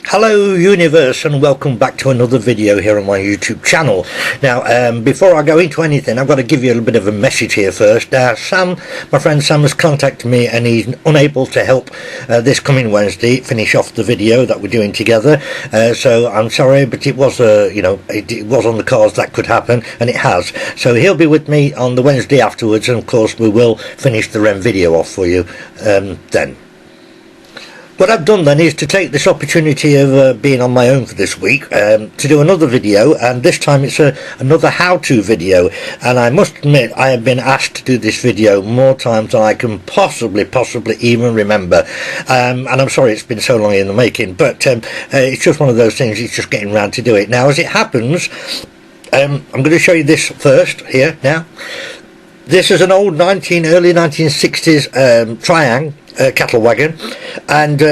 Hello universe, and welcome back to another video here on my YouTube channel. Now before I go into anything, I've got to give you a little bit of a message here first. Sam, my friend Sam, has contacted me and he's unable to help this coming Wednesday finish off the video that we're doing together, so I'm sorry, but it was it was on the cards that could happen, and it has. So he'll be with me on the Wednesday afterwards, and of course we will finish the REM video off for you then. What I've done then is to take this opportunity of being on my own for this week to do another video, and this time it's another how-to video. And I must admit, I have been asked to do this video more times than I can possibly even remember, and I'm sorry it's been so long in the making, but it's just one of those things, it's just getting around to do it. Now as it happens, I'm going to show you this first here now. This is an old early 1960s Triang cattle wagon, and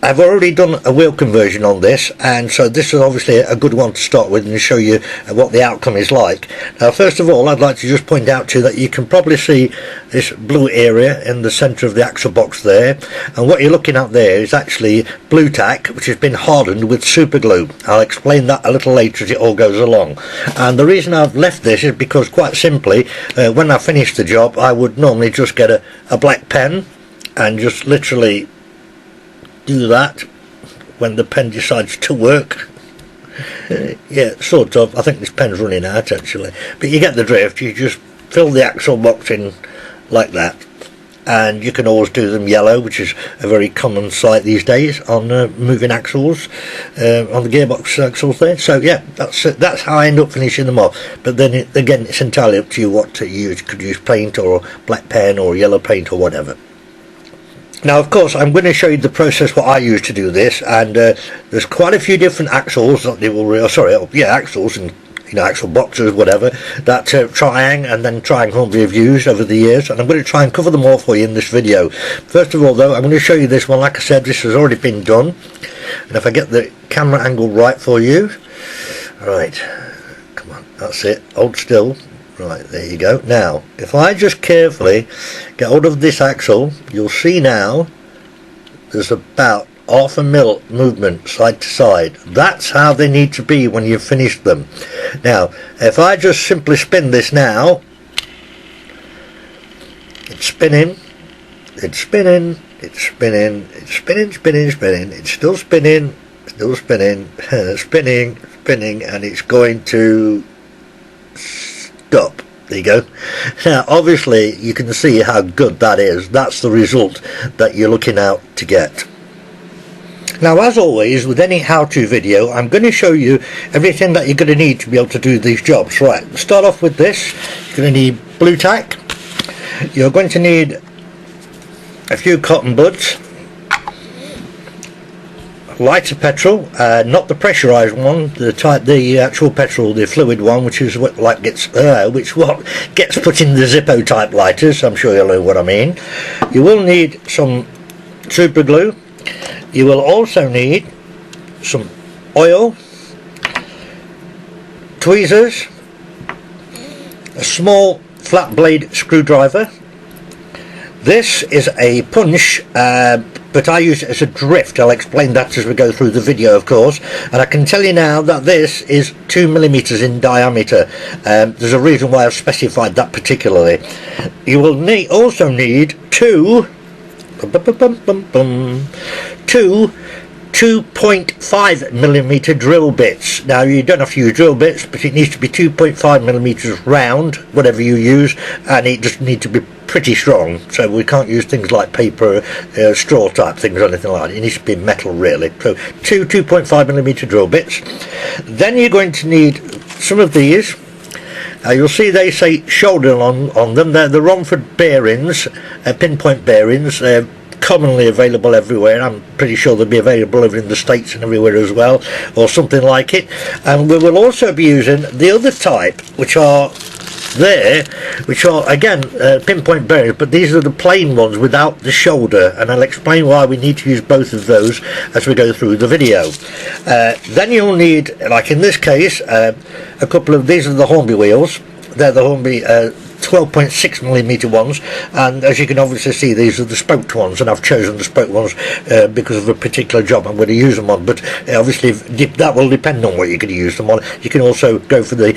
I've already done a wheel conversion on this, and so this is obviously a good one to start with and show you what the outcome is like. Now first of all, I'd like to just point out to you that you can probably see this blue area in the centre of the axle box there, and what you're looking at there is actually blue tack which has been hardened with super glue. I'll explain that a little later as it all goes along. And the reason I've left this is because, quite simply, when I finish the job I would normally just get a black pen and just literally do that when the pen decides to work. Yeah, sort of. I think this pen's running out actually, but you get the drift. You just fill the axle box in like that, and you can always do them yellow, which is a very common sight these days on moving axles, on the gearbox axles there. So yeah, that's how I end up finishing them off. But then again, it's entirely up to you what to use. You could use paint or black pen or yellow paint or whatever. Now of course I'm going to show you the process what I use to do this, and there's quite a few different axles that they will axles and axle boxes, whatever, that Triang and then Triang Hornby have used over the years, and I'm going to try and cover them all for you in this video. First of all though, I'm going to show you this one. Like I said, this has already been done, and if I get the camera angle right for you, right, come on, that's it, hold still. Right, there you go. Now, if I just carefully get hold of this axle, you'll see now there's about half a mil movement side to side. That's how they need to be when you've finished them. Now, if I just simply spin this now, it's spinning, it's spinning, it's spinning, it's spinning, spinning, it's still spinning, spinning, spinning, and it's going to stop. There you go. Now obviously you can see how good that is. That's the result that you're looking out to get. Now as always with any how-to video, I'm going to show you everything that you're going to need to be able to do these jobs. Right, start off with this. You're going to need blue tack, you're going to need a few cotton buds, lighter petrol, not the pressurized one, the actual petrol, the fluid one, which is what gets put in the Zippo type lighters. I'm sure you'll know what I mean. You will need some super glue. You will also need some oil, tweezers, a small flat blade screwdriver. This is a punch, but I use it as a drift. I'll explain that as we go through the video, of course. And I can tell you now that this is 2mm in diameter. There's a reason why I've specified that particularly. You will also need two 2.5mm drill bits. Now you don't have to use drill bits, but it needs to be 2.5mm round, whatever you use, and it just needs to be pretty strong. So we can't use things like paper, straw type things or anything like that. It needs to be metal really. So two 2.5mm drill bits. Then you're going to need some of these. You'll see they say shoulder on them. They're the Romford bearings, pinpoint bearings. Commonly available everywhere. I'm pretty sure they'll be available over in the States and everywhere as well, or something like it. And we will also be using the other type, which are again pinpoint bearings, but these are the plain ones without the shoulder, and I'll explain why we need to use both of those as we go through the video. Then you'll need, like in this case, a couple of these are the Hornby wheels. They're the Hornby 12.6mm ones, and as you can obviously see, these are the spoked ones, and I've chosen the spoked ones because of a particular job I'm going to use them on. But obviously that will depend on what you're going to use them on. You can also go for the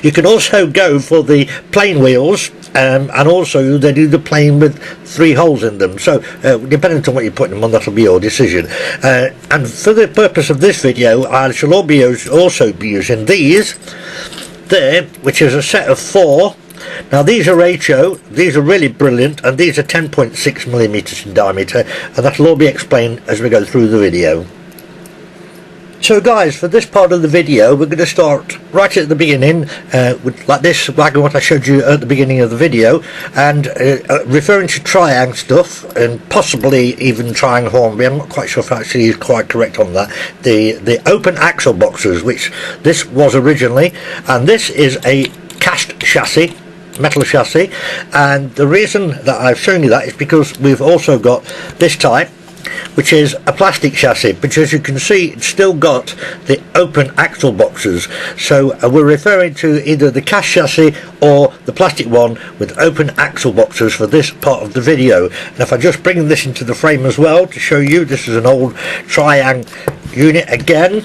you can also go for the plain wheels, and also they do the plain with 3 holes in them. So depending on what you're putting them on, that'll be your decision. And for the purpose of this video, I shall also be using these there, which is a set of 4. Now these are HO, these are really brilliant, and these are 10.6mm in diameter, and that'll all be explained as we go through the video. So guys, for this part of the video, we're going to start right at the beginning with like this, like what I showed you at the beginning of the video, and referring to Triang stuff, and possibly even Triang Hornby. I'm not quite sure if actually is quite correct on that. The open axle boxes, which this was originally, and this is a cast chassis, metal chassis, and the reason that I've shown you that is because we've also got this type, which is a plastic chassis, but as you can see, it's still got the open axle boxes. So we're referring to either the cast chassis or the plastic one with open axle boxes for this part of the video. And if I just bring this into the frame as well to show you, this is an old Triang unit again,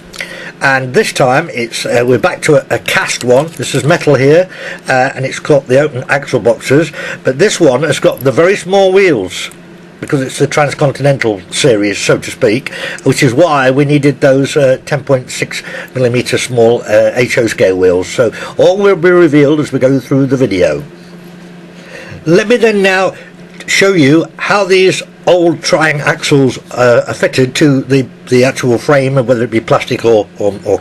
and this time it's we're back to a cast one. This is metal here, and it's got the open axle boxes, but this one has got the very small wheels, because it's the Transcontinental series, so to speak, which is why we needed those 10.6mm small HO scale wheels. So all will be revealed as we go through the video. Let me then now show you how these old Triang axles are fitted to the actual frame, whether it be plastic or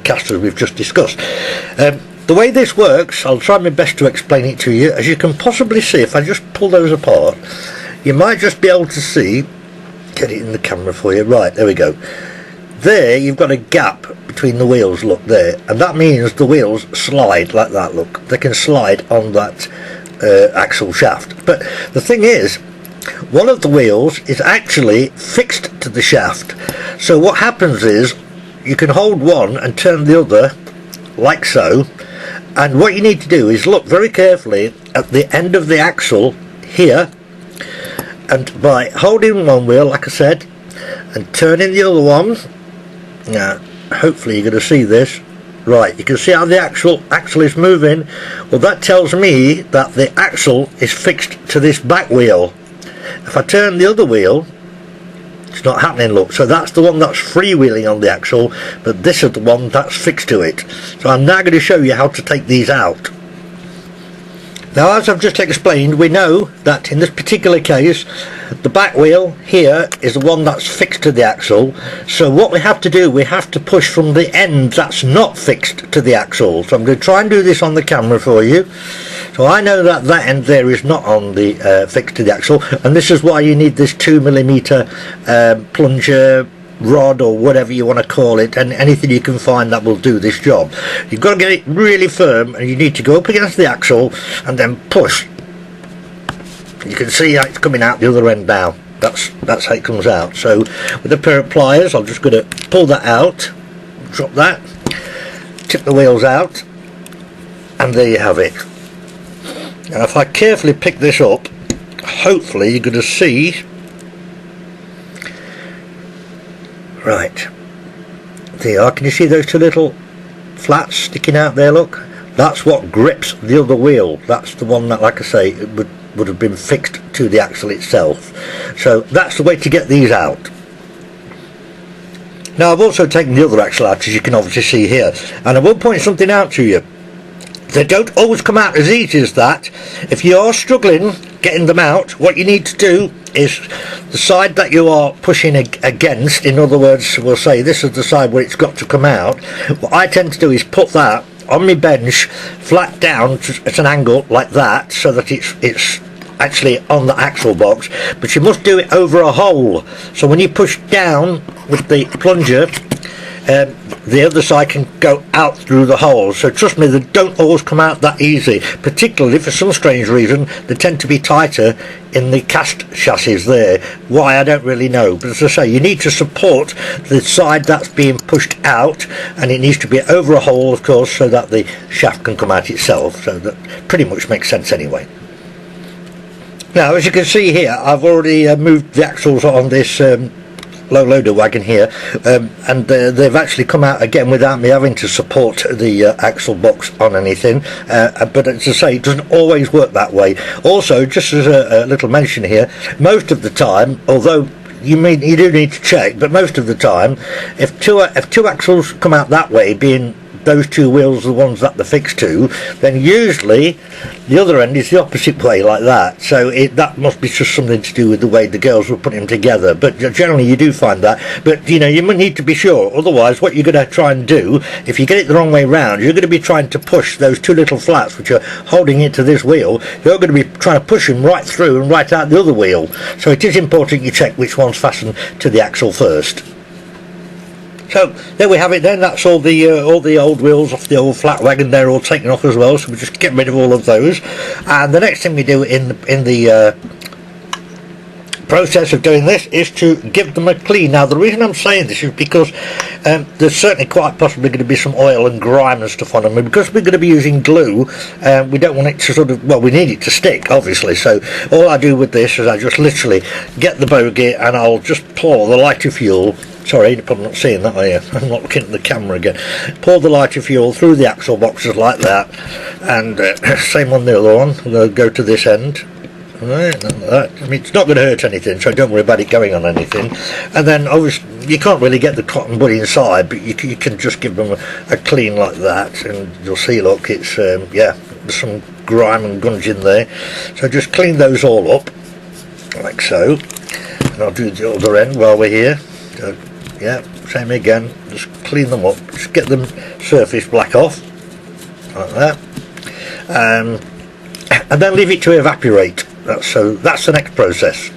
cast, as we've just discussed. The way this works, I'll try my best to explain it to you. As you can possibly see, if I just pull those apart, you might just be able to see, get it in the camera for you, right, there we go. There you've got a gap between the wheels, look there, and that means the wheels slide like that, look. They can slide on that axle shaft. But the thing is, one of the wheels is actually fixed to the shaft. So what happens is, you can hold one and turn the other, like so, and what you need to do is look very carefully at the end of the axle here, and by holding one wheel, like I said, and turning the other one, now hopefully you're going to see this, right, you can see how the axle is moving. Well, that tells me that the axle is fixed to this back wheel. If I turn the other wheel, it's not happening, look. So that's the one that's freewheeling on the axle, but this is the one that's fixed to it. So I'm now going to show you how to take these out. Now, as I've just explained, we know that in this particular case, the back wheel here is the one that's fixed to the axle. So what we have to do, we have to push from the end that's not fixed to the axle. So I'm going to try and do this on the camera for you. So I know that that end there is not on the fixed to the axle, and this is why you need this 2mm plunger rod, or whatever you want to call it, and anything you can find that will do this job. You've got to get it really firm, and you need to go up against the axle and then push. You can see how it's coming out the other end now. That's how it comes out. So with a pair of pliers, I'm just going to pull that out, drop that, tip the wheels out, and there you have it. Now if I carefully pick this up, hopefully you're going to see. Right, there you are. Can you see those 2 little flats sticking out there, look? That's what grips the other wheel. That's the one that, like I say, it would have been fixed to the axle itself. So that's the way to get these out. Now I've also taken the other axle out, as you can obviously see here, and I will point something out to you. They don't always come out as easy as that. If you are struggling getting them out, what you need to do is the side that you are pushing against, in other words, we'll say this is the side where it's got to come out. What I tend to do is put that on my bench flat down at an angle like that, so that it's actually on the axle box, but you must do it over a hole. So when you push down with the plunger, the other side can go out through the holes. So trust me, they don't always come out that easy, particularly for some strange reason they tend to be tighter in the cast chassis there. Why, I don't really know, but as I say, you need to support the side that's being pushed out, and it needs to be over a hole, of course, so that the shaft can come out itself. So that pretty much makes sense anyway. Now, as you can see here, I've already moved the axles on this low loader wagon here, and they've actually come out again without me having to support the axle box on anything, but as I say, it doesn't always work that way. Also, just as a little mention here, most of the time, although you do need to check, but most of the time, if two axles come out that way, being those two wheels the ones that they're fixed to, then usually the other end is the opposite way, like that. So that must be just something to do with the way the girls were putting them together, but generally you do find that. But you know, you need to be sure, otherwise what you're going to try and do, if you get it the wrong way round, you're going to be trying to push those two little flats which are holding it to this wheel, you're going to be trying to push them right through and right out the other wheel. So it is important you check which one's fastened to the axle first. So there we have it then. That's all the old wheels off the old flat wagon. They're all taken off as well, so we just get rid of all of those. And the next thing we do in the process of doing this is to give them a clean. Now the reason I'm saying this is because there's certainly quite possibly going to be some oil and grime and stuff on them, and because we're going to be using glue, we don't want it to sort of, well, we need it to stick obviously. So all I do with this is I just literally get the bogie and I'll just pour the lighter fuel. Sorry, you're probably not seeing that, are you? I'm not looking at the camera again. Pour the lighter fuel through the axle boxes like that, and same on the other one. They'll go to this end. Right, like that. I mean, it's not going to hurt anything, so don't worry about it going on anything. And then, obviously, you can't really get the cotton bud inside, but you can just give them a clean like that, and you'll see, look, it's, yeah, there's some grime and gunge in there. So just clean those all up, like so. And I'll do the other end while we're here. So, yeah, same again, just clean them up, just get them surface black off, like that, and then leave it to evaporate. That's the next process.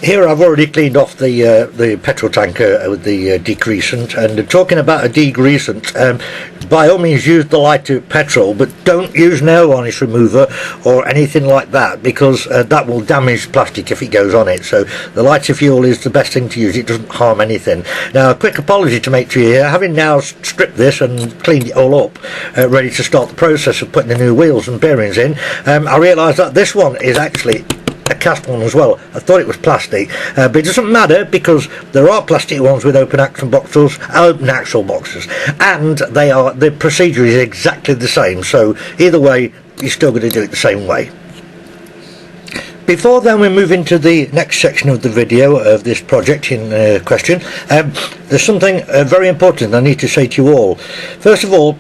Here I've already cleaned off the petrol tanker with the degreasant, and talking about a degreasant, by all means use the lighter petrol, but don't use nail varnish remover or anything like that, because that will damage plastic if it goes on it. So the lighter fuel is the best thing to use. It doesn't harm anything. Now, a quick apology to make to you here. Having now stripped this and cleaned it all up, ready to start the process of putting the new wheels and bearings in, I realised that this one is actually a cast one as well. I thought it was plastic, but it doesn't matter, because there are plastic ones with open axle boxes, and the procedure is exactly the same. So either way, you're still going to do it the same way. Before then we move into the next section of the video of this project in question, there's something very important I need to say to you all. First of all,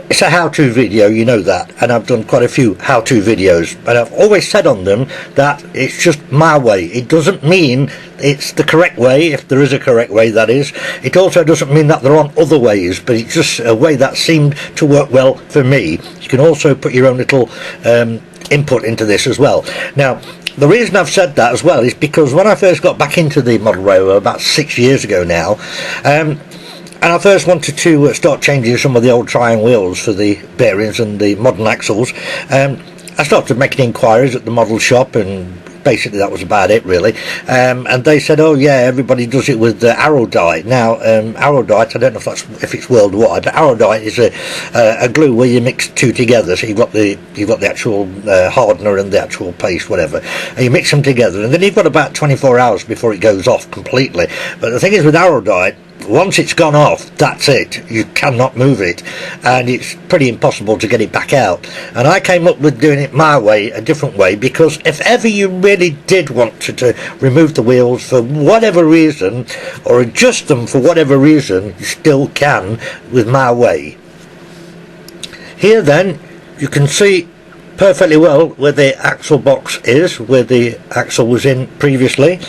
it's a how-to video, you know that, and I've done quite a few how-to videos, but I've always said on them that it's just my way. It doesn't mean it's the correct way, if there is a correct way, that is. It also doesn't mean that there aren't other ways, but it's just a way that seemed to work well for me. You can also put your own little input into this as well. Now, the reason I've said that as well is because when I first got back into the model railway about 6 years ago now, and I first wanted to start changing some of the old Triang wheels for the bearings and the modern axles, I started making inquiries at the model shop, and basically that was about it really. And they said, oh yeah, everybody does it with Araldite. Now Araldite, I don't know if it's worldwide, but Araldite is a glue where you mix two together. So you've got the actual hardener and the actual paste, whatever, and you mix them together, and then you've got about 24 hours before it goes off completely. But the thing is with Araldite, once it's gone off, that's it. You cannot move it, and it's pretty impossible to get it back out. And I came up with doing it my way, a different way, because if ever you really did want to remove the wheels for whatever reason, or adjust them for whatever reason, you still can with my way. Here then, you can see perfectly well where the axle box is, where the axle was in previously.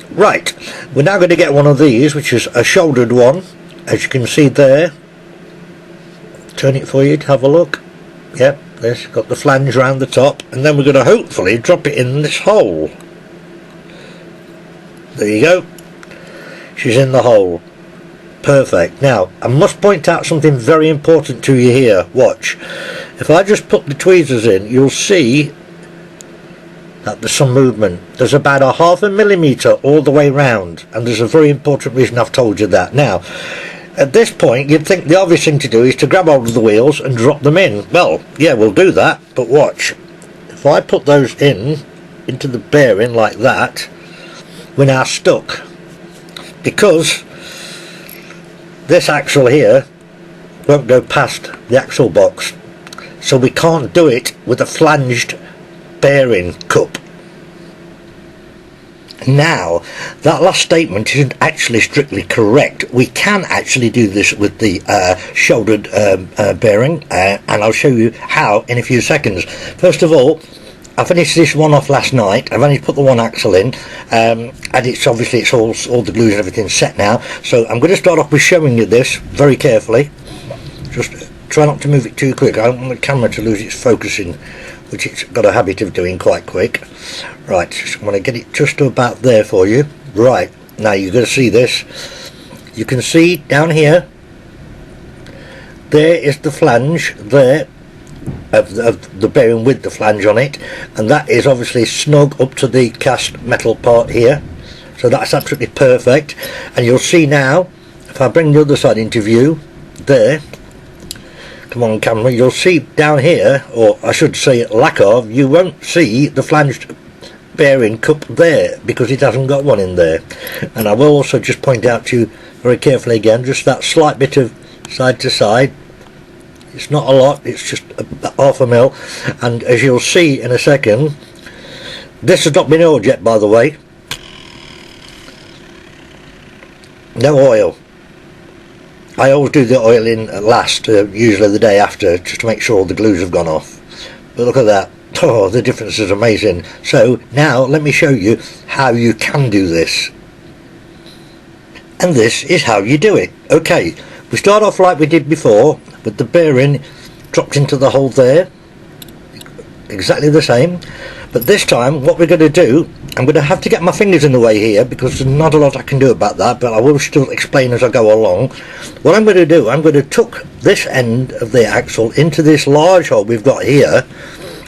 Right, we're now going to get one of these, which is a shouldered one, as you can see there. Turn it for you to have a look. Yep, there's got the flange around the top, and then we're going to hopefully drop it in this hole. There you go. She's in the hole. Perfect. Now I must point out something very important to you here. Watch. If I just put the tweezers in, you'll see that there's some movement. There's about a ½ millimetre all the way round, and there's a very important reason I've told you that. Now at this point you'd think the obvious thing to do is to grab hold of the wheels and drop them in. Well, yeah, we'll do that, but watch. If I put those into the bearing like that, we're now stuck, because this axle here won't go past the axle box, so we can't do it with a flanged bearing cup. Now that last statement isn't actually strictly correct. We can actually do this with the shouldered bearing, and I'll show you how in a few seconds. First of all, I finished this one off last night. I've only put the one axle in, and it's obviously all the glues and everything set now. So I'm going to start off with showing you this very carefully. Just try not to move it too quick. I don't want the camera to lose its focusing, which it's got a habit of doing quite quick. Right, just want to get it just about there for you. Right, now you're going to see this. You can see down here, there is the flange there of the bearing with the flange on it, and that is obviously snug up to the cast metal part here, so that's absolutely perfect. And you'll see now, if I bring the other side into view, there, come on camera, you'll see down here, or I should say lack of, you won't see the flanged bearing cup there because it hasn't got one in there. And I will also just point out to you very carefully again, just that slight bit of side to side. It's not a lot, it's just a ½ mil, and as you'll see in a second, this has not been oiled yet, by the way. No oil. I always do the oiling last, usually the day after, just to make sure all the glues have gone off. But look at that. Oh, the difference is amazing. So now let me show you how you can do this. And this is how you do it. Okay, we start off like we did before, with the bearing dropped into the hole there, exactly the same. But this time what we're going to do, I'm going to have to get my fingers in the way here because there's not a lot I can do about that, but I will still explain as I go along. What I'm going to do, I'm going to tuck this end of the axle into this large hole we've got here,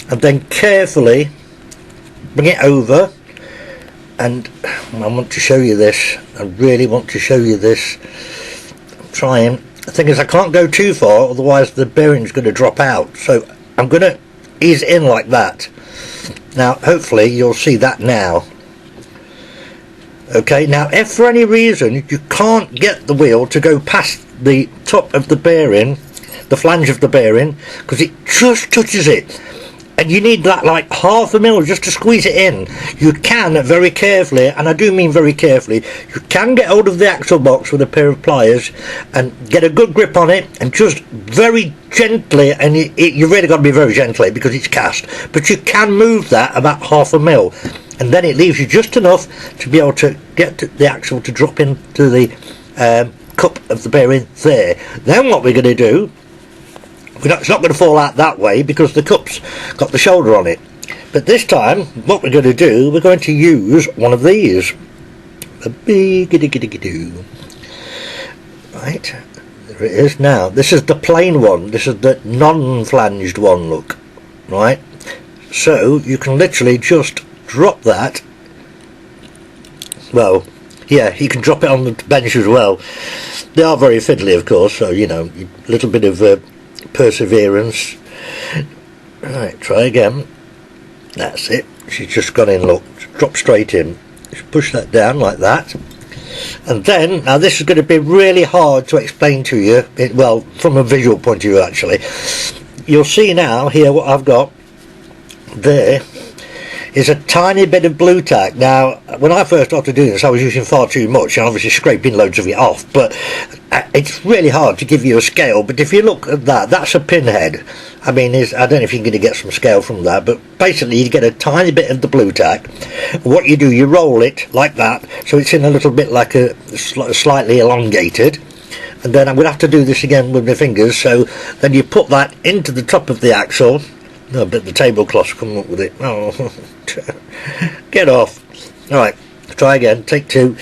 and then carefully bring it over. And I want to show you this, I really want to show you this. I'm trying. The thing is, I can't go too far, otherwise the bearing's going to drop out, so I'm going to ease in like that. Now hopefully you'll see that now. Okay, now if for any reason you can't get the wheel to go past the top of the bearing, the flange of the bearing, because it just touches it, and you need that like ½ mil just to squeeze it in, you can very carefully, and I do mean very carefully, you can get hold of the axle box with a pair of pliers and get a good grip on it, and just very gently, and you really got to be very gently because it's cast, but you can move that about ½ mil, and then it leaves you just enough to be able to get the axle to drop into the cup of the bearing there. Then what we're going to do, it's not going to fall out that way because the cup's got the shoulder on it. But this time, what we're going to do, we're going to use one of these. A big-a-dig-a-dig-a-doo. Right, there it is now. This is the plain one. This is the non-flanged one, look. Right, so you can literally just drop that. Well, yeah, you can drop it on the bench as well. They are very fiddly, of course, so, you know, a little bit of perseverance. Right, try again. That's it. She's just gone in, look. Drop straight in. Just push that down like that. And then, now this is going to be really hard to explain to you, well, from a visual point of view actually. You'll see now here what I've got there is a tiny bit of blue tack. Now when I first started doing this I was using far too much and obviously scraping loads of it off, but it's really hard to give you a scale. But if you look at that, that's a pinhead. I mean, I don't know if you're going to get some scale from that, but basically you get a tiny bit of the blue tack. What you do, you roll it like that so it's in a little bit like a slightly elongated, and then I'm going to have to do this again with my fingers. So then you put that into the top of the axle. No, but the tablecloth's coming up with it. Oh, get off. Alright, try again, take two.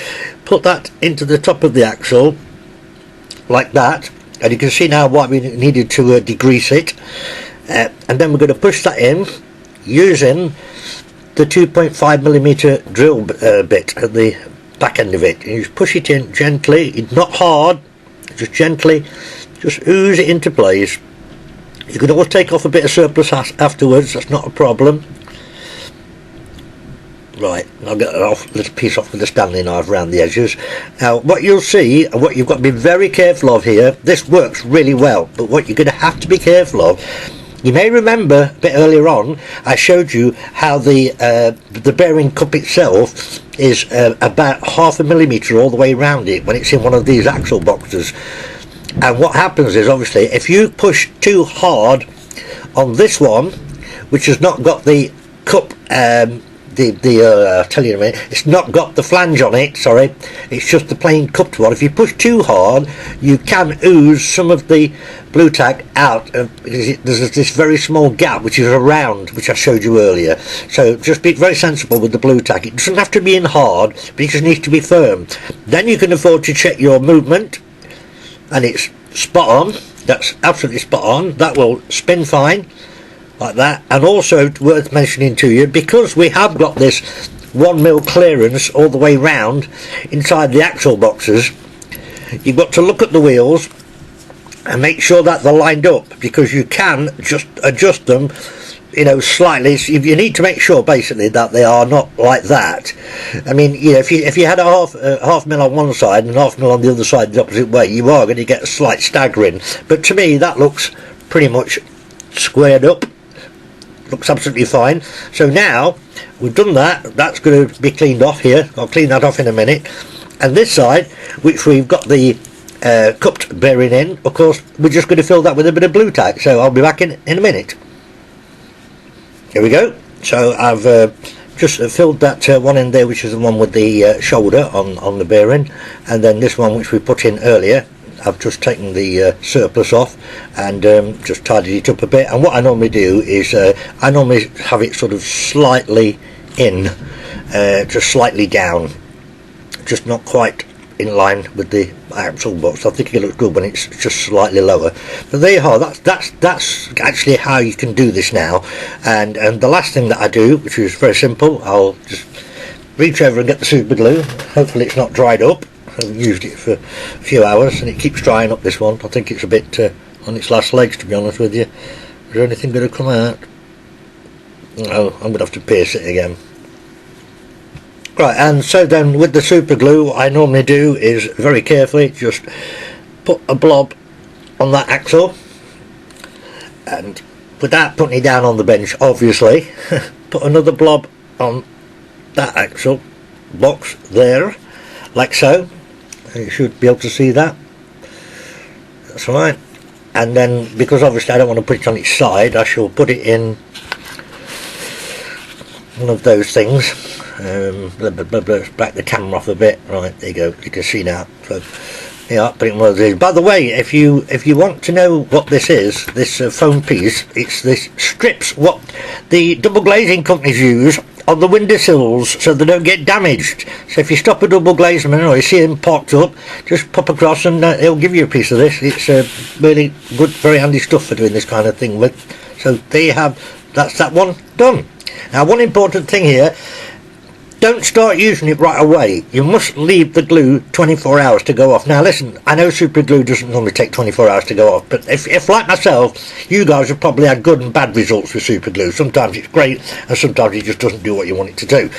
Put that into the top of the axle, like that, and you can see now why we needed to degrease it. And then we're going to push that in using the 2.5mm drill bit at the back end of it. And you just push it in gently, it's not hard, just gently, just ooze it into place. You can always take off a bit of surplus afterwards, that's not a problem. Right, I'll get a little piece off with the Stanley knife around the edges. Now what you'll see, and what you've got to be very careful of here, this works really well, but what you're going to have to be careful of, you may remember a bit earlier on I showed you how the bearing cup itself is about 0.5mm all the way around it when it's in one of these axle boxes. And what happens is, obviously, if you push too hard on this one, which has not got the cup, I'll tell you in a minute, it's not got the flange on it, sorry, it's just the plain cupped one. If you push too hard, you can ooze some of the blue tack out. There's this very small gap which is around, which I showed you earlier. So just be very sensible with the blue tack. It doesn't have to be in hard, but it just needs to be firm. Then you can afford to check your movement, and it's spot on. That's absolutely spot on. That will spin fine like that. And also worth mentioning to you, because we have got this 1mm clearance all the way round inside the axle boxes, you've got to look at the wheels and make sure that they're lined up, because you can just adjust them, you know, slightly. So you need to make sure basically that they are not like that. I mean, you know, if you had a half mil on one side and half mil on the other side the opposite way, you are going to get a slight staggering. But to me that looks pretty much squared up, looks absolutely fine. So now we've done that, that's going to be cleaned off here. I'll clean that off in a minute. And this side, which we've got the cupped bearing in, of course we're just going to fill that with a bit of blue tack. So I'll be back in a minute. Here we go. So I've just filled that one in there, which is the one with the shoulder on the bearing, and then this one which we put in earlier, I've just taken the surplus off and just tidied it up a bit. And what I normally do is I normally have it sort of slightly in, just slightly down, just not quite in line with the axle box. I think it looks good when it's just slightly lower. But there you are. That's actually how you can do this now. And the last thing that I do, which is very simple, I'll just reach over and get the super glue. Hopefully it's not dried up. I've used it for a few hours and it keeps drying up, this one. I think it's a bit on its last legs, to be honest with you. Is there anything going to come out? No, I'm going to have to pierce it again. Right, and so then with the super glue, what I normally do is very carefully just put a blob on that axle, and without putting it down on the bench obviously, put another blob on that axle box there, like so. And you should be able to see that. That's right. And then, because obviously I don't want to put it on its side, I shall put it in one of those things. Back the camera off a bit. Right, there you go, you can see now. So yeah, put it in one of these. By the way, if you want to know what this is, this foam piece, it's this strips what the double glazing companies use on the windowsills so they don't get damaged. So if you stop a double glazeman or you see them parked up, just pop across and it'll give you a piece of this. It's really good, very handy stuff for doing this kind of thing with. So there you have, that's that one done. Now one important thing here, don't start using it right away. You must leave the glue 24 hours to go off. Now listen, I know super glue doesn't normally take 24 hours to go off, but if like myself, you guys have probably had good and bad results with super glue. Sometimes it's great and sometimes it just doesn't do what you want it to do.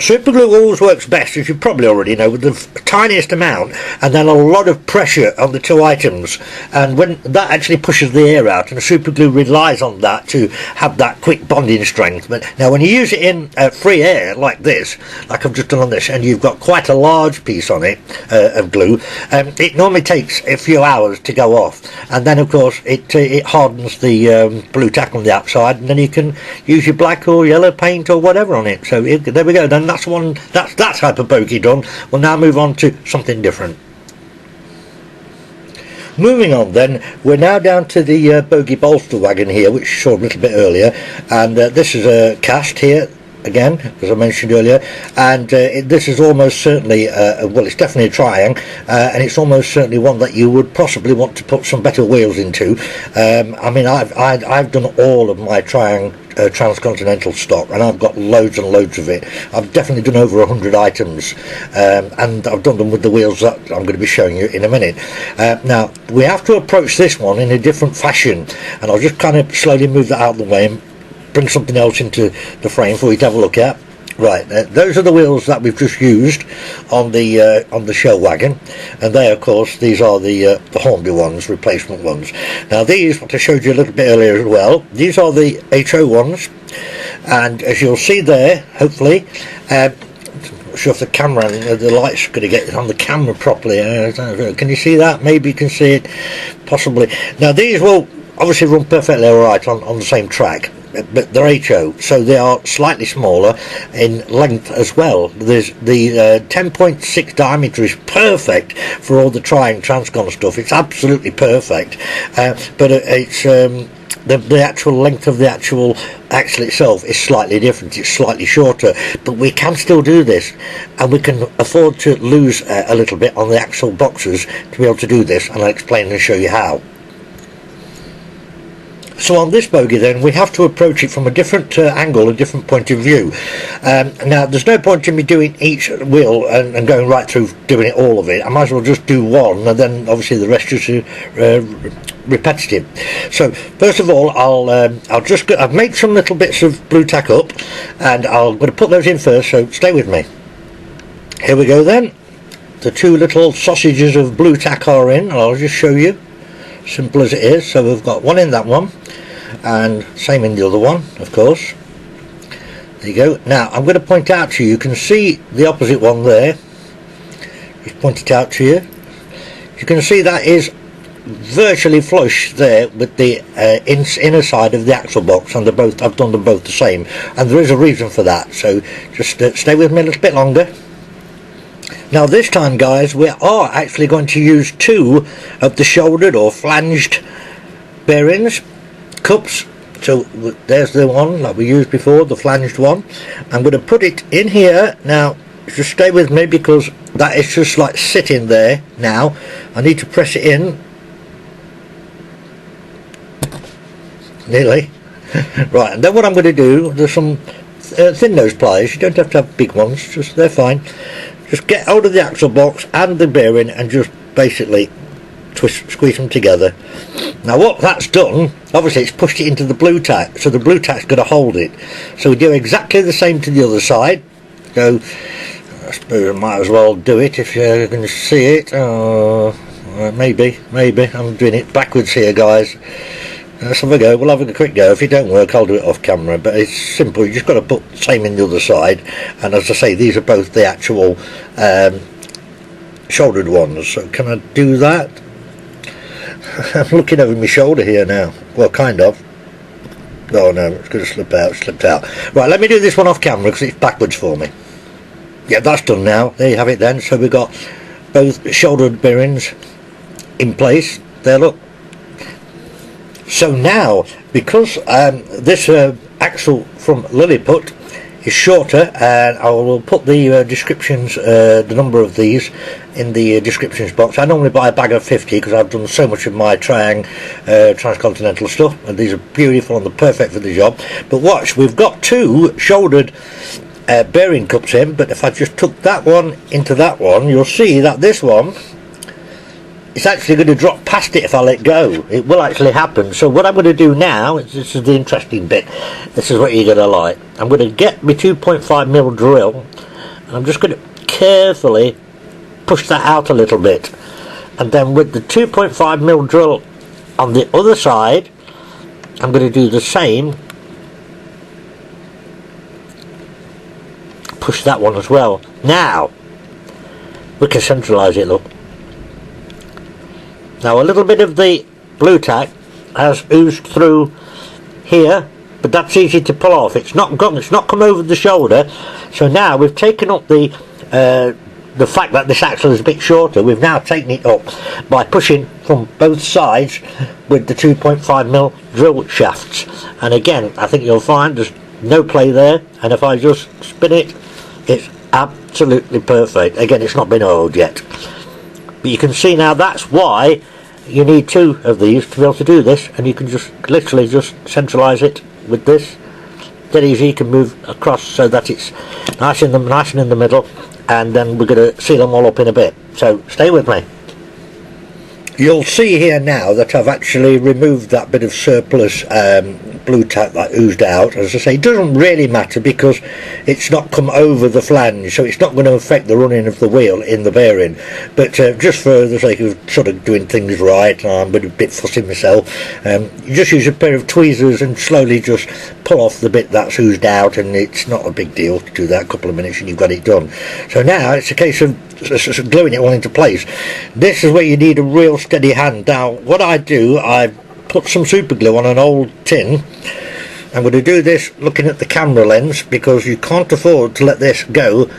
Super glue always works best, as you probably already know, with the tiniest amount and then a lot of pressure on the two items, and when that actually pushes the air out, and the super glue relies on that to have that quick bonding strength. But now when you use it in free air like this, like I've just done on this, and you've got quite a large piece on it of glue, it normally takes a few hours to go off, and then of course it hardens the blue tack on the outside, and then you can use your black or yellow paint or whatever on it. So there we go, then that's one, that's that type of bogey done. We'll now move on to something different. Moving on then, we're now down to the bogey bolster wagon here, which you saw a little bit earlier, and this is a cast here. again, as I mentioned earlier, and this is almost certainly well, it's definitely a Triang, and it's almost certainly one that you would possibly want to put some better wheels into. I mean, I've done all of my Triang Transcontinental stock, and I've got loads and loads of it. I've definitely done over 100 items, and I've done them with the wheels that I'm going to be showing you in a minute. Now we have to approach this one in a different fashion, and I'll just kind of slowly move that out of the way and bring something else into the frame for you to have a look at. Right, those are the wheels that we've just used on the show wagon, and they, of course, these are the Hornby ones, replacement ones. Now these, what I showed you a little bit earlier as well, these are the HO ones, and as you'll see there, hopefully, I'm not sure if the camera, the light's going to get on the camera properly. Can you see that? Maybe you can see it, possibly. Now these will obviously run perfectly alright on the same track, but they're HO, so they are slightly smaller in length as well. There's the 10.6 diameter is perfect for all the Triang Transcon stuff. It's absolutely perfect, but it's the actual length of the actual axle itself is slightly different. It's slightly shorter, but we can still do this, and we can afford to lose a little bit on the axle boxes to be able to do this, and I'll explain and show you how. So on this bogie then, we have to approach it from a different angle, a different point of view. Now there's no point in me doing each wheel and going right through doing it, all of it. I might as well just do one, and then obviously the rest is repetitive. So first of all, I've made some little bits of blue tack up, and I'm going to put those in first, so stay with me. Here we go then. The two little sausages of blue tack are in, and I'll just show you. Simple as it is. So we've got one in that one, and same in the other one, of course. There you go. Now I'm going to point out to you, you can see the opposite one there. Just point it out to you. You can see that is virtually flush there with the inner side of the axle box, and I've done them both the same, and there is a reason for that, so just stay with me a little bit longer. Now this time, guys, we are actually going to use two of the shouldered or flanged bearings, cups. So there's the one that we used before, the flanged one. I'm going to put it in here. Now just stay with me, because that is just like sitting there now. I need to press it in. Nearly. Right, and then what I'm going to do, there's some thin nose pliers. You don't have to have big ones, just they're fine. Just get out of the axle box and the bearing and just basically squeeze them together. Now what that's done, obviously it's pushed it into the blue tack, so the blue tack's going to hold it. So we do exactly the same to the other side. So I suppose I might as well do it if you're going to see it. Maybe I'm doing it backwards here, guys. Let's have a go. We'll have a quick go. If it don't work, I'll do it off camera, but it's simple. You just got to put the same in the other side, and as I say, these are both the actual shouldered ones. So can I do that? I'm looking over my shoulder here now. Well, kind of. Oh no, it's going to slip out. Slipped out. Right, let me do this one off camera because it's backwards for me. Yeah, that's done now. There you have it then. So we've got both shouldered bearings in place. There, look. So now, because this axle from Liliput is shorter, and I will put the descriptions, the number of these in the descriptions box. I normally buy a bag of 50 because I've done so much of my Triang Transcontinental stuff, and these are beautiful and they're perfect for the job. But watch, we've got two shouldered bearing cups in, but if I just took that one into that one, you'll see that this one, it's actually going to drop past it if I let go. It will actually happen. So what I'm going to do now, this is the interesting bit, this is what you're going to like. I'm going to get my 2.5mm drill, and I'm just going to carefully push that out a little bit, and then with the 2.5mm drill on the other side, I'm going to do the same. Push that one as well. Now we can centralise it, look. Now a little bit of the blue tack has oozed through here, but that's easy to pull off. It's not come over the shoulder. So now we've taken up the fact that this axle is a bit shorter. We've now taken it up by pushing from both sides with the 2.5mm drill shafts. And again, I think you'll find there's no play there, and if I just spin it, it's absolutely perfect. Again, it's not been oiled yet, but you can see now that's why you need two of these to be able to do this, and you can just literally just centralize it with this. Dead easy. You can move across so that it's nice in the middle, and then we're going to seal them all up in a bit, so stay with me. You'll see here now that I've actually removed that bit of surplus blue tack that oozed out. As I say, it doesn't really matter because it's not come over the flange, so it's not going to affect the running of the wheel in the bearing. But just for the sake of sort of doing things right, I'm a bit fussy myself, you just use a pair of tweezers and slowly just pull off the bit that's oozed out, and it's not a big deal to do that. A couple of minutes and you've got it done. So now it's a case of gluing it all into place. This is where you need a real steady hand. Now what I do, I put some super glue on an old tin. I'm going to do this looking at the camera lens because you can't afford to let this go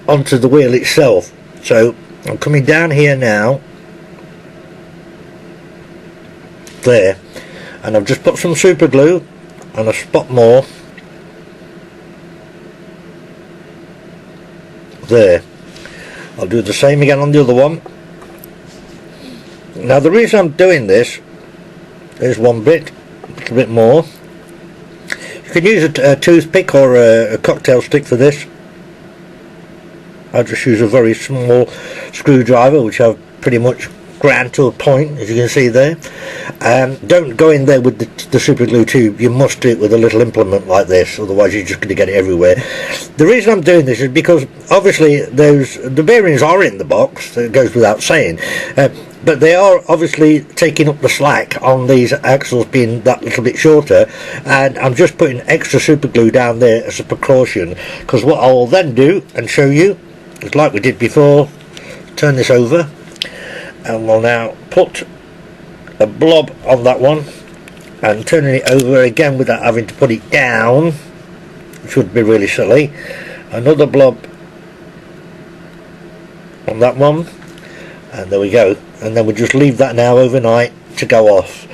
onto the wheel itself. So I'm coming down here now, there, and I've just put some super glue and a spot more there. I'll do the same again on the other one. Now the reason I'm doing this, there's one bit, a little bit more. You can use a toothpick or a cocktail stick for this. I just use a very small screwdriver which I've pretty much ground to a point, as you can see there. Don't go in there with the super glue tube. You must do it with a little implement like this, otherwise you're just going to get it everywhere. The reason I'm doing this is because obviously the bearings are in the box, it goes without saying, but they are obviously taking up the slack on these axles being that little bit shorter, and I'm just putting extra super glue down there as a precaution, because what I will then do and show you is like we did before. Turn this over and we'll now put a blob on that one, and turning it over again without having to put it down, which would be really silly. Another blob on that one, and there we go, and then we'll just leave that now overnight to go off.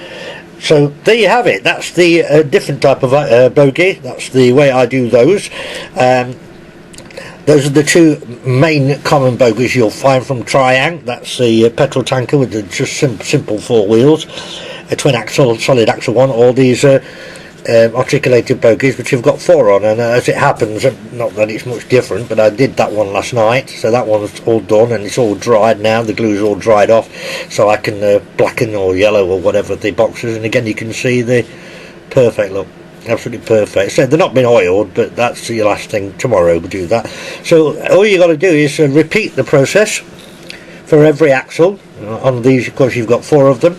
So there you have it. That's the different type of bogie. That's the way I do those. Those are the two main common bogies you'll find from Triang. That's the petrol tanker with the just simple four wheels, a twin axle, solid axle one, or these articulated bogies which you've got four on. And as it happens, not that it's much different, but I did that one last night, so that one's all done and it's all dried now. The glue's all dried off, so I can blacken or yellow or whatever the boxes, and again you can see the perfect look. Absolutely perfect. So they're not been oiled, but that's your last thing. Tomorrow we'll do that. So all you got to do is repeat the process for every axle. On these, of course, you've got four of them,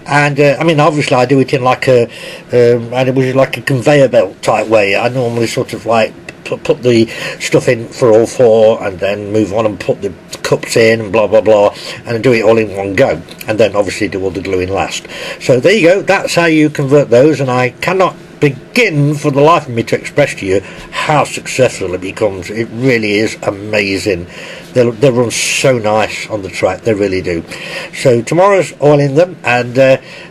and I mean, obviously, I do it in like a, and it was like a conveyor belt type way. I normally sort of like put the stuff in for all four, and then move on and put the cups in, and blah blah blah, and do it all in one go, and then obviously do all the gluing last. So there you go. That's how you convert those, and I cannot begin for the life of me to express to you how successful it becomes. It really is amazing. They run so nice on the track, they really do. So tomorrow's oiling them, and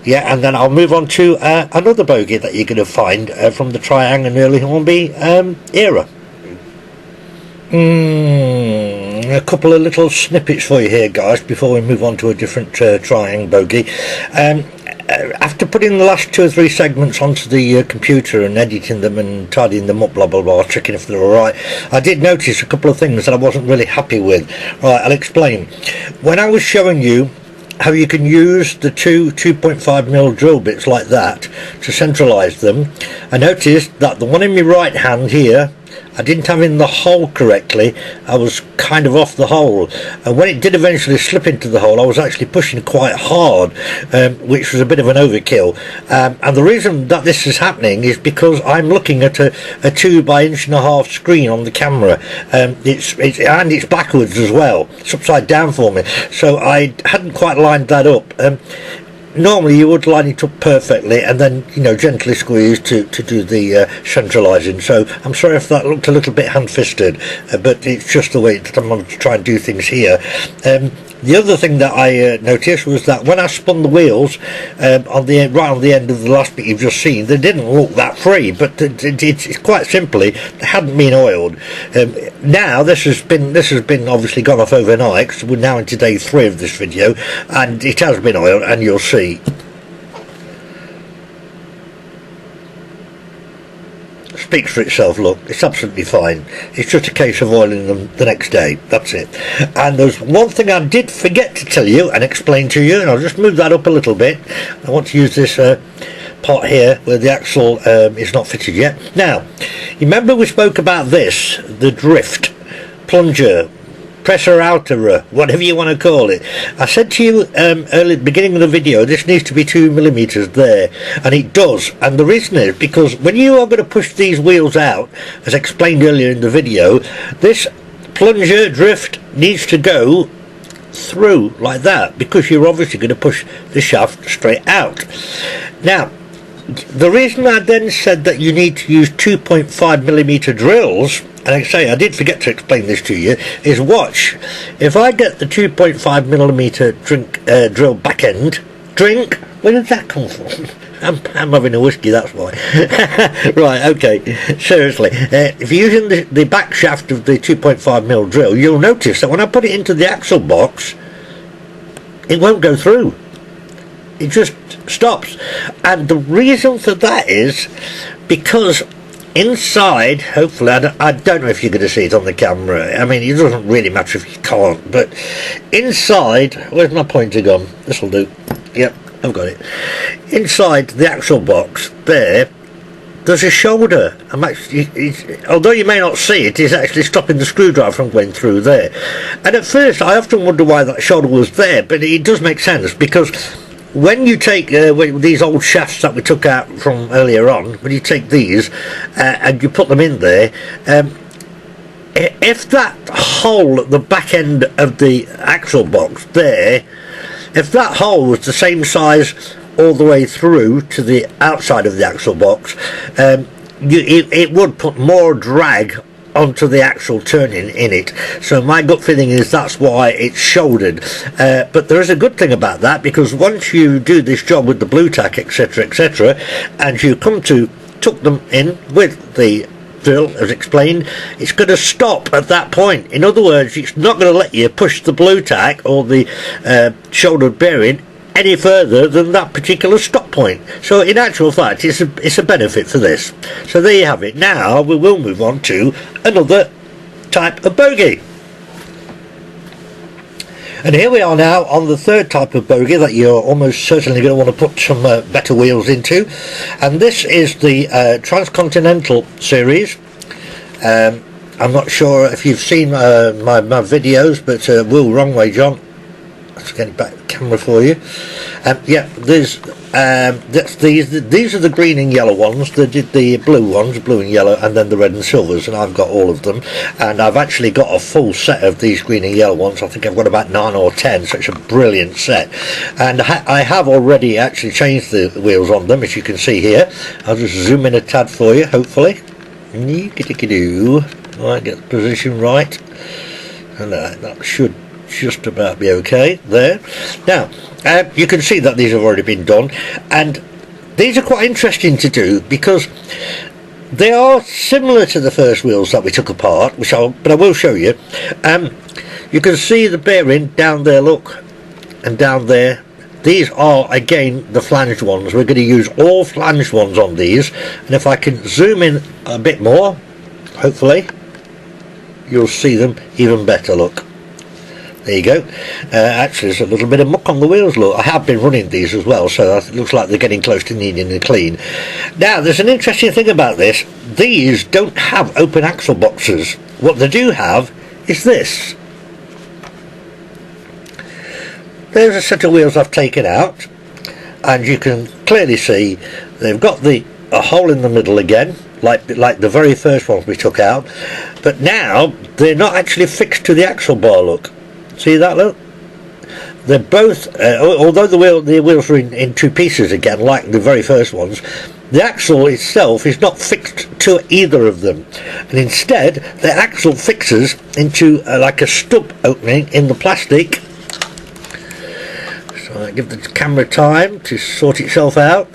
yeah, and then I'll move on to another bogie that you're going to find from the Triang and early Hornby era. A couple of little snippets for you here, guys, before we move on to a different Triang bogie. After putting the last 2 or 3 segments onto the computer and editing them and tidying them up, blah blah blah, checking if they're alright, I did notice a couple of things that I wasn't really happy with. Right, I'll explain. When I was showing you how you can use the two 2.5mm drill bits like that to centralise them, I noticed that the one in my right hand here, I didn't have in the hole correctly. I was kind of off the hole, and when it did eventually slip into the hole, I was actually pushing quite hard, which was a bit of an overkill. And the reason that this is happening is because I'm looking at a 2 by 1.5 inch screen on the camera. It's backwards as well. It's upside down for me, so I hadn't quite lined that up. Normally you would line it up perfectly and then, you know, gently squeeze to do the centralising. So I'm sorry if that looked a little bit hand-fisted, but it's just the way that I'm going to try and do things here. The other thing that I noticed was that when I spun the wheels right on the end of the last bit you've just seen, they didn't look that free, but it's quite simply they hadn't been oiled. Now this has been obviously gone off overnight, because we're now into day 3 of this video, and it has been oiled, and you'll see. Speaks for itself. Look, it's absolutely fine. It's just a case of oiling them the next day, that's it. And there's one thing I did forget to tell you and explain to you, and I'll just move that up a little bit. I want to use this part here where the axle is not fitted yet. Now, you remember we spoke about this, the drift plunger, pressure outerer, whatever you want to call it. I said to you early at the beginning of the video, this needs to be 2mm there, and it does. And the reason is because when you are going to push these wheels out, as explained earlier in the video, this plunger drift needs to go through like that, because you're obviously going to push the shaft straight out. Now, the reason I then said that you need to use 2.5mm drills, and like I say, I did forget to explain this to you, is watch. If I get the 2.5mm drill back end, where did that come from? I'm having a whiskey, that's why. Right, okay, seriously. If you're using the back shaft of the 2.5mm drill, you'll notice that when I put it into the axle box, it won't go through. It just stops. And the reason for that is because inside, hopefully, I don't know if you're going to see it on the camera. I mean, it doesn't really matter if you can't, but inside, where's my pointer gone? This'll do. Yep, I've got it. Inside the axle box there's a shoulder. Although you may not see it, it's actually stopping the screwdriver from going through there. And at first I often wonder why that shoulder was there, but it does make sense, because when you take these old shafts that we took out from earlier on, when you take these and you put them in there, if that hole at the back end of the axle box there, if that hole was the same size all the way through to the outside of the axle box, it would put more drag onto the axle turning in it. So my gut feeling is that's why it's shouldered. But there is a good thing about that, because once you do this job with the blue tack, etc, etc, and you come to tuck them in with the drill as explained, it's going to stop at that point. In other words, it's not going to let you push the blue tack or the shouldered bearing any further than that particular stop point. So in actual fact, it's a benefit for this. So there you have it. Now we will move on to another type of bogie. And here we are now on the third type of bogie that you're almost certainly going to want to put some better wheels into, and this is the Transcontinental series. I'm not sure if you've seen my videos, but wrong way, John. Let's get it back to the camera for you. Yeah, these are the green and yellow ones. They did the blue ones, blue and yellow, and then the red and silvers, and I've got all of them. And I've actually got a full set of these green and yellow ones. I think I've got about 9 or 10, so it's a brilliant set. And I have already actually changed the wheels on them, as you can see here. I'll just zoom in a tad for you, hopefully. Right, get the position right, and that should just about be okay there. Now you can see that these have already been done, and these are quite interesting to do because they are similar to the first wheels that we took apart, but I will show you. You can see the bearing down there, look, and down there. These are again the flanged ones. We're going to use all flanged ones on these, and if I can zoom in a bit more, hopefully you'll see them even better. Look, there you go. Actually, there's a little bit of muck on the wheels, look. I have been running these as well, so it looks like they're getting close to needing a clean. Now, there's an interesting thing about this. These don't have open axle boxes. What they do have is this. There's a set of wheels I've taken out, and you can clearly see they've got a hole in the middle again, like the very first ones we took out, but now they're not actually fixed to the axle bar, look. See that, look? They're both, although the wheels are in two pieces again, like the very first ones, the axle itself is not fixed to either of them, and instead the axle fixes into like a stub opening in the plastic Right, give the camera time to sort itself out.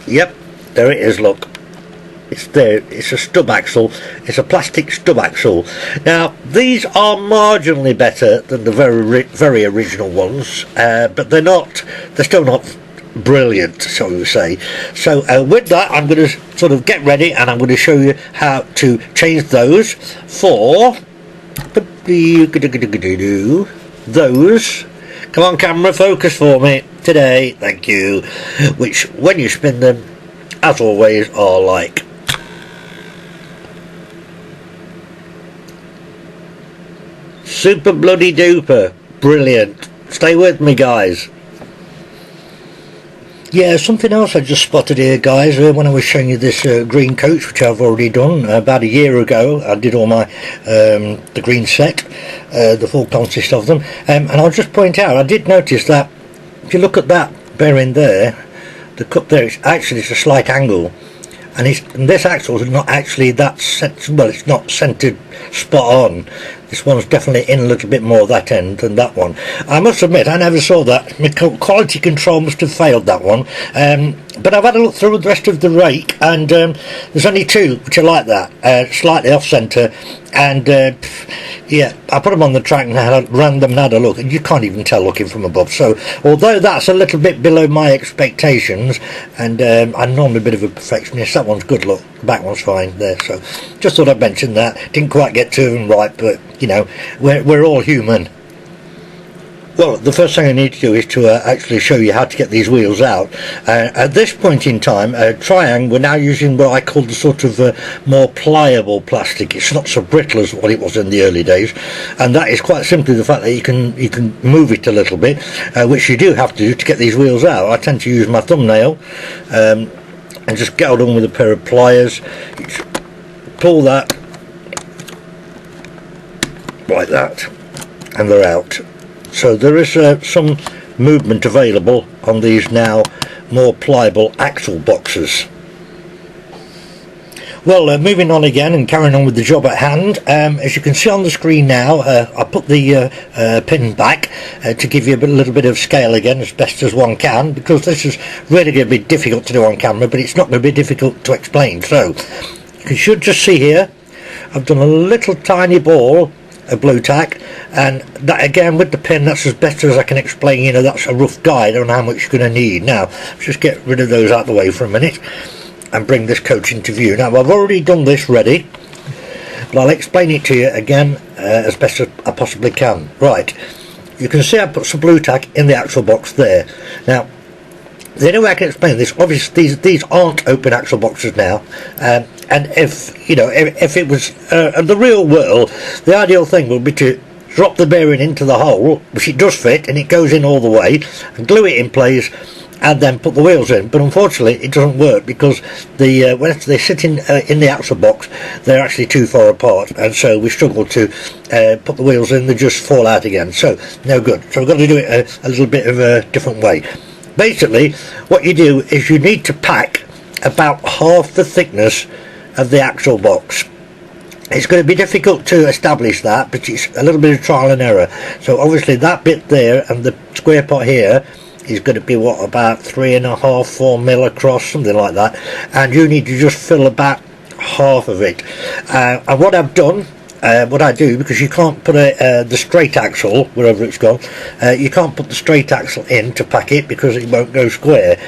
Yep, there it is, look. It's there, it's a stub axle, it's a plastic stub axle. Now, these are marginally better than the very original ones, but they're still not brilliant, shall we say. So with that, I'm going to sort of get ready and I'm going to show you how to change those for those. Come on camera, focus for me today, thank you. Which when you spin them, as always, are like super bloody duper brilliant. Stay with me, guys. Yeah, something else I just spotted here, guys, when I was showing you this green coach, which I've already done about a year ago. I did all my the green set, the full consist of them, and I'll just point out, I did notice that if you look at that bearing there, the cup there, it's a slight angle, and this axle is not actually that well, it's not centered spot on. This one's definitely in a little bit more that end than that one. I must admit, I never saw that. My quality control must have failed that one. But I've had a look through the rest of the rake, and there's only two which are like that, slightly off centre. And yeah, I put them on the track and ran them and had a look, and you can't even tell looking from above. So, although that's a little bit below my expectations, and I'm normally a bit of a perfectionist, that one's good. Look, the back one's fine there. So, just thought I'd mention that. Didn't quite get two of them right, but you know, we're all human. Well, the first thing I need to do is to actually show you how to get these wheels out. At this point in time, Triang, we're now using what I call the sort of more pliable plastic. It's not so brittle as what it was in the early days, and that is quite simply the fact that you can move it a little bit, which you do have to do to get these wheels out. I tend to use my thumbnail and just get it on with a pair of pliers. Pull that like that, and they're out. So there is some movement available on these now more pliable axle boxes. Well, moving on again and carrying on with the job at hand, as you can see on the screen now, I put the pin back to give you a little bit of scale again, as best as one can, because this is really going to be difficult to do on camera, but it's not going to be difficult to explain. So you should just see here, I've done a little tiny ball of blue tack, and that again with the pin, that's as best as I can explain. You know, that's a rough guide on how much you're going to need. Now let's just get rid of those out of the way for a minute and bring this coach into view. Now I've already done this ready, but I'll explain it to you again as best as I possibly can. Right, you can see I put some blue tack in the axle box there. Now the only way I can explain this, obviously these aren't open axle boxes now, and if you know, if it was the real world, the ideal thing would be to drop the bearing into the hole, which it does fit and it goes in all the way, and glue it in place and then put the wheels in. But unfortunately it doesn't work, because the when they sit in the axle box, they're actually too far apart, and so we struggle to put the wheels in. They just fall out again, so no good. So we've got to do it a little bit of a different way. Basically what you do is you need to pack about half the thickness of the axle box. It's going to be difficult to establish that, but it's a little bit of trial and error. So obviously that bit there and the square part here is going to be what, about 3.5–4 mil across, something like that, and you need to just fill about half of it. And what I've done, what I do, because you can't put the straight axle wherever it's gone, you can't put the straight axle in to pack it because it won't go square.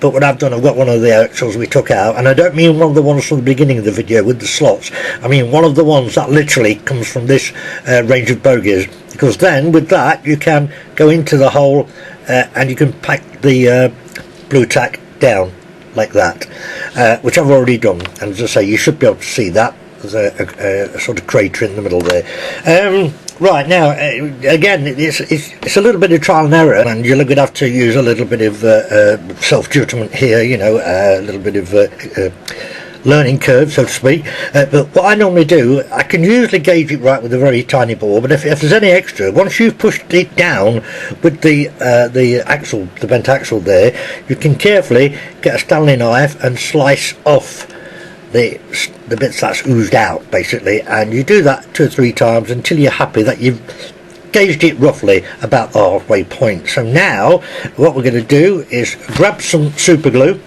But what I've done, I've got one of the axles we took out, and I don't mean one of the ones from the beginning of the video with the slots. I mean one of the ones that literally comes from this range of bogies, because then with that you can go into the hole and you can pack the blue tack down like that, which I've already done. And as I say, you should be able to see that. There's a sort of crater in the middle there. Right, now again it's a little bit of trial and error, and you're going to have to use a little bit of self-judgment here, you know, a little bit of learning curve, so to speak. But what I normally do, I can usually gauge it right with a very tiny ball, but if there's any extra, once you've pushed it down with the axle, the bent axle there, you can carefully get a Stanley knife and slice off the bits that's oozed out, basically, and you do that 2 or 3 times until you're happy that you've gauged it roughly about the halfway point. So now what we're going to do is grab some super glue.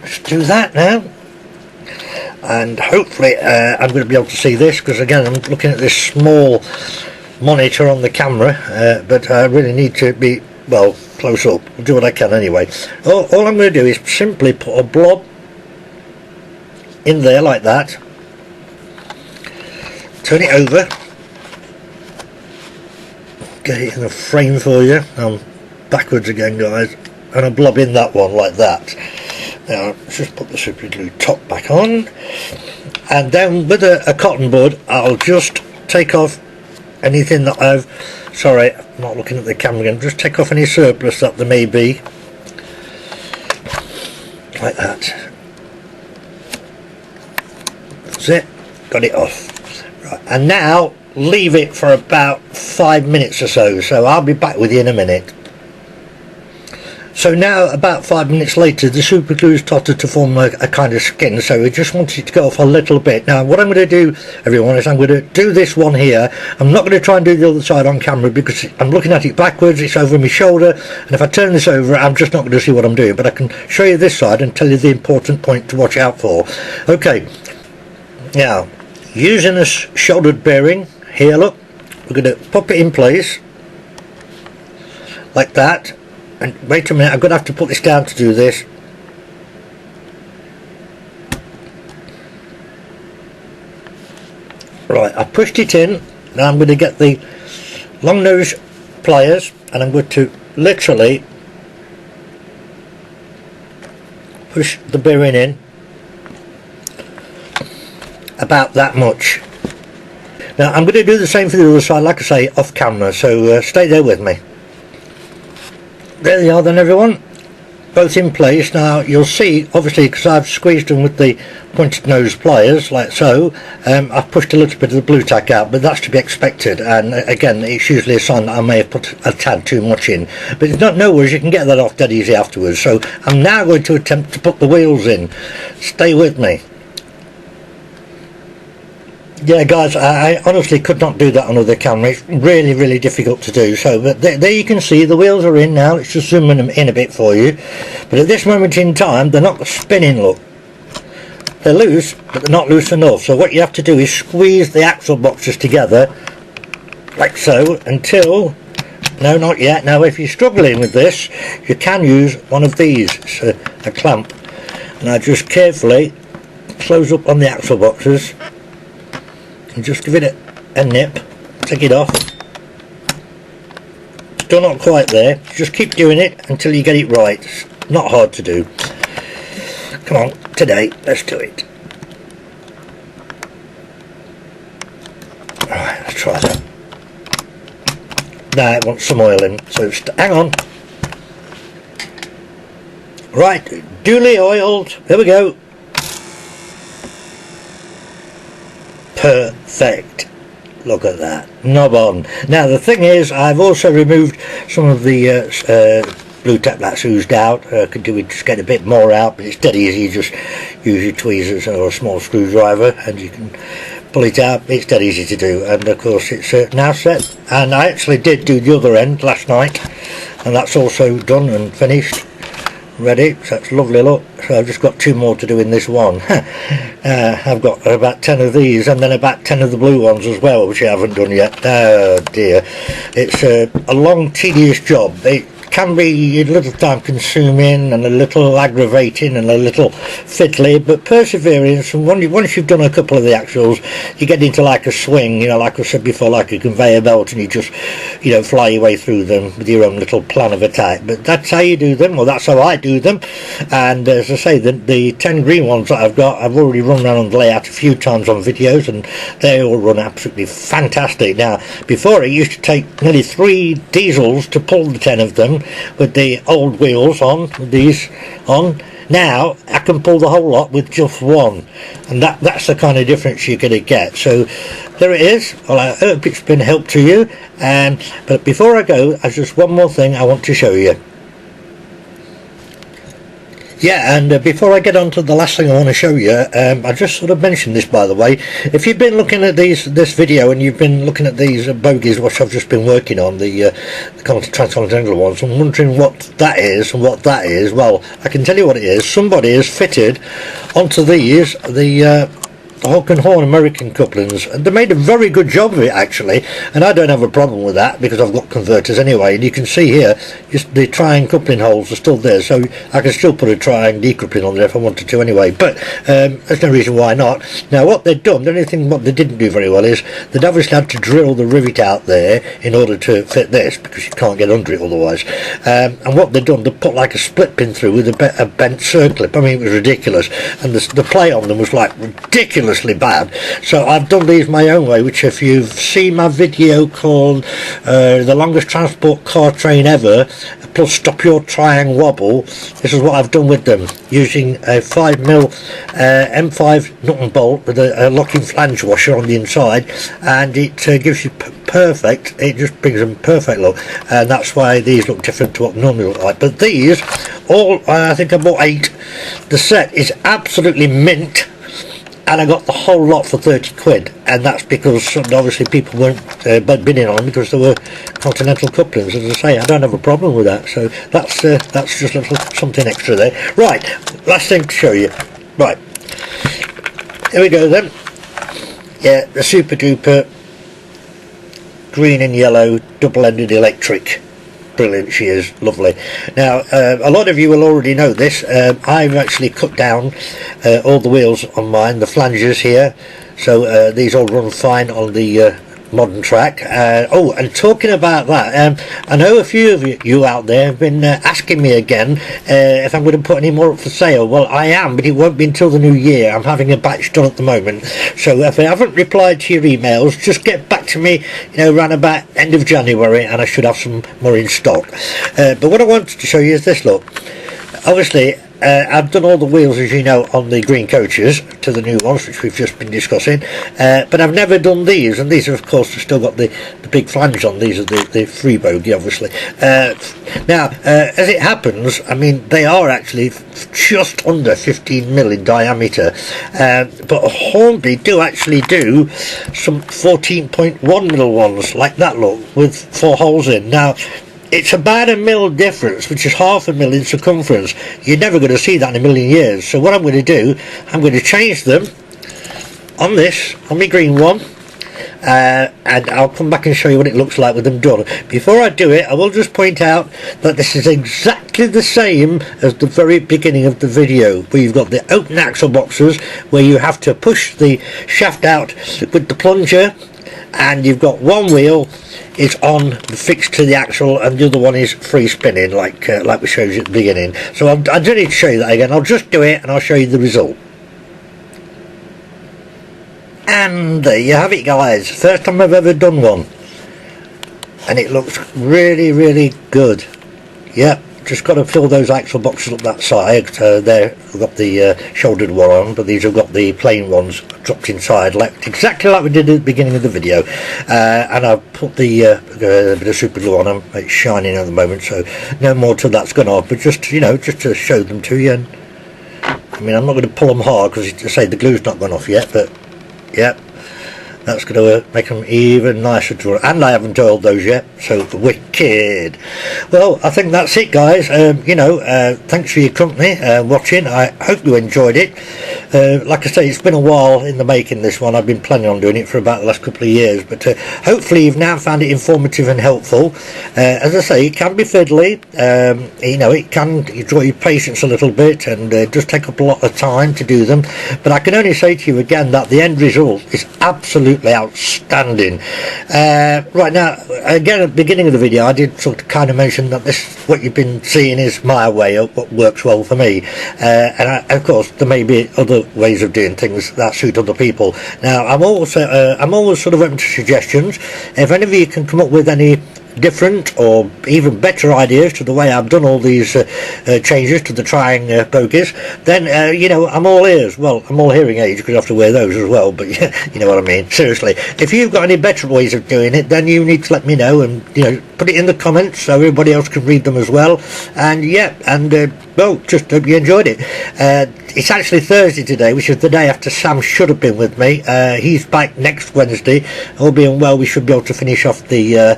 Let's do that now, and hopefully I'm going to be able to see this, because again I'm looking at this small monitor on the camera, but I really need to be, well, close up. I'll do what I can anyway. All I'm going to do is simply put a blob in there like that, turn it over, get it in a frame for you. I'm backwards again, guys, and a blob in that one like that. Now let's just put the super glue top back on, and then with a cotton bud I'll just take off anything that I've, sorry, I'm not looking at the camera again, just take off any surplus that there may be, like that. That's it, got it off. Right, and now leave it for about 5 minutes or so, so I'll be back with you in a minute. So now about 5 minutes later the super glue is started to form a kind of skin, so we just wanted it to go off a little bit. Now what I'm going to do, everyone, is I'm going to do this one here. I'm not going to try and do the other side on camera because I'm looking at it backwards, it's over my shoulder, and if I turn this over I'm just not going to see what I'm doing, but I can show you this side and tell you the important point to watch out for. Okay, now using a shouldered bearing here, look, we're going to pop it in place like that. And wait a minute, I'm going to have to put this down to do this. Right, I pushed it in. Now I'm going to get the long nose pliers and I'm going to literally push the bearing in about that much. Now I'm going to do the same for the other side, like I say, off camera, so stay there with me. There they are then, everyone, both in place. Now you'll see, obviously, because I've squeezed them with the pointed nose pliers like so, I've pushed a little bit of the blue tack out, but that's to be expected, and again it's usually a sign that I may have put a tad too much in, but it's not, no worries, you can get that off dead easy afterwards. So I'm now going to attempt to put the wheels in. Stay with me. Yeah guys, I honestly could not do that on other camera. It's really difficult to do. So, but there you can see the wheels are in now. Let's just zoom them in a bit for you. But at this moment in time they're not spinning, look. They're loose, but they're not loose enough. So what you have to do is squeeze the axle boxes together like so until, no, not yet. Now if you're struggling with this, you can use one of these. It's a clamp. And I just carefully close up on the axle boxes and just give it a nip, take it off. Still not quite there, just keep doing it until you get it right. It's not hard to do. Come on, today, let's do it. Alright, let's try that. Now it wants some oil in, so hang on. Right, duly oiled, there we go. Perfect. Look at that, knob on. Now the thing is, I've also removed some of the blue tack that's oozed out. Could do it, just get a bit more out, but it's dead easy. You just use your tweezers or a small screwdriver and you can pull it out. It's dead easy to do, and of course it's now set. And I actually did do the other end last night, and that's also done and finished, ready. So that's lovely, look. So I've just got 2 more to do in this one. I've got about 10 of these and then about 10 of the blue ones as well, which I haven't done yet. Oh dear, it's a long tedious job. It can be a little time consuming and a little aggravating and a little fiddly, but perseverance, and once you've done a couple of the axles you get into like a swing, you know, like I said before, like a conveyor belt, and you just, you know, fly your way through them with your own little plan of attack. But that's how you do them, or that's how I do them. And as I say, the 10 green ones that I've got, I've already run around on the layout a few times on videos, and they all run absolutely fantastic. Now before, it used to take nearly 3 diesels to pull the 10 of them with the old wheels on, with these on. Now I can pull the whole lot with just one, and that's the kind of difference you're going to get. So there it is. Well, I hope it's been a help to you. But before I go, there's just one more thing I want to show you. Yeah, and before I get on to the last thing I want to show you, I just sort of mentioned this, by the way. If you've been looking at this video and you've been looking at these bogies, which I've just been working on, the Transcontinental ones, and wondering what that is and what that is, well, I can tell you what it is. Somebody has fitted onto these the Hook and Horn American couplings, and they made a very good job of it actually, and I don't have a problem with that because I've got converters anyway. And you can see here just the Triang coupling holes are still there, so I can still put a Triang decoupling on there if I wanted to anyway, but there's no reason why not. Now what they've done, the only thing what they didn't do very well is they'd obviously had to drill the rivet out there in order to fit this, because you can't get under it otherwise, and what they've done, they put like a split pin through with a bent circlip. I mean, it was ridiculous, and the play on them was like ridiculous bad. So I've done these my own way, which if you've seen my video called the longest transport car train ever plus stop your Triang wobble, this is what I've done with them, using a 5mm M5 nut and bolt with a locking flange washer on the inside, and it gives you perfect, it just brings them perfect look, and that's why these look different to what they normally look like. But these all, I think I bought 8. The set is absolutely mint, and I got the whole lot for 30 quid, and that's because obviously people weren't bidding on them because there were Continental couplings. As I say, I don't have a problem with that, so that's just a little something extra there. Right, last thing to show you. Right, here we go then. Yeah, the super duper green and yellow double-ended electric. Brilliant, she is lovely. Now a lot of you will already know this. I've actually cut down all the wheels on mine, the flanges here, so these all run fine on the modern track. Oh, and talking about that, I know a few of you out there have been asking me again if I'm going to put any more up for sale. Well, I am, but it won't be until the new year. I'm having a batch done at the moment, so if I haven't replied to your emails, just get back to me, you know, around about end of January, and I should have some more in stock. But what I wanted to show you is this. Look, obviously I've done all the wheels, as you know, on the green coaches to the new ones, which we've just been discussing, but I've never done these, and these have, of course, still got the big flange on. These are the free bogie, obviously. Now, as it happens, I mean, they are actually just under 15mm in diameter, but Hornby do actually do some 14.1mm ones, like that, look, with 4 holes in. Now, it's about a mil difference, which is half a mil in circumference. You're never going to see that in a million years. So what I'm going to do, I'm going to change them on this, on my green one, and I'll come back and show you what it looks like with them done. Before I do it, I will just point out that this is exactly the same as the very beginning of the video, where you've got the open axle boxes, where you have to push the shaft out with the plunger, and you've got one wheel is on fixed to the axle and the other one is free spinning, like we showed you at the beginning. So I don't need to show you that again. I'll just do it and I'll show you the result. And there you have it, guys. First time I've ever done one, and it looks really, really good. Yep, just got to fill those axle boxes up that side. There we've got the shouldered one on, but these have got the plain ones dropped inside, like exactly like we did at the beginning of the video. And I've put the bit of super glue on them. It's shining at the moment, so no more till that's gone off, but just, you know, just to show them to you. And I mean, I'm not going to pull them hard because, as I say, the glue's not gone off yet, but yep, that's going to make them even nicer to run. And I haven't oiled those yet, so wicked. Well, I think that's it, guys. You know, thanks for your company, watching. I hope you enjoyed it. Like I say, it's been a while in the making, this one. I've been planning on doing it for about the last couple of years, but hopefully you've now found it informative and helpful. As I say, it can be fiddly. You know, it can draw your patience a little bit, and it does take up a lot of time to do them, but I can only say to you again that the end result is absolutely outstanding. Right now, again, at the beginning of the video, I did sort of kind of mention that this, what you've been seeing, is my way of what works well for me, and of course there may be other ways of doing things that suit other people. Now, I'm always sort of open to suggestions. If any of you can come up with any different or even better ideas to the way I've done all these changes to the Triang bogies, then you know, I'm all ears. Well, I'm all hearing aids because I have to wear those as well, but you know what I mean. Seriously, if you've got any better ways of doing it, then you need to let me know, and you know, put it in the comments so everybody else can read them as well. And yeah, and well, just hope you enjoyed it. It's actually Thursday today, which is the day after Sam should have been with me. He's back next Wednesday. All being well, we should be able to finish off the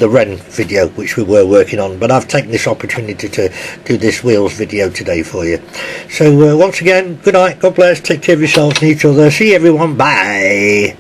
Wren video, which we were working on. But I've taken this opportunity to do this wheels video today for you. So once again, good night, God bless, take care of yourselves and each other. See you everyone, bye.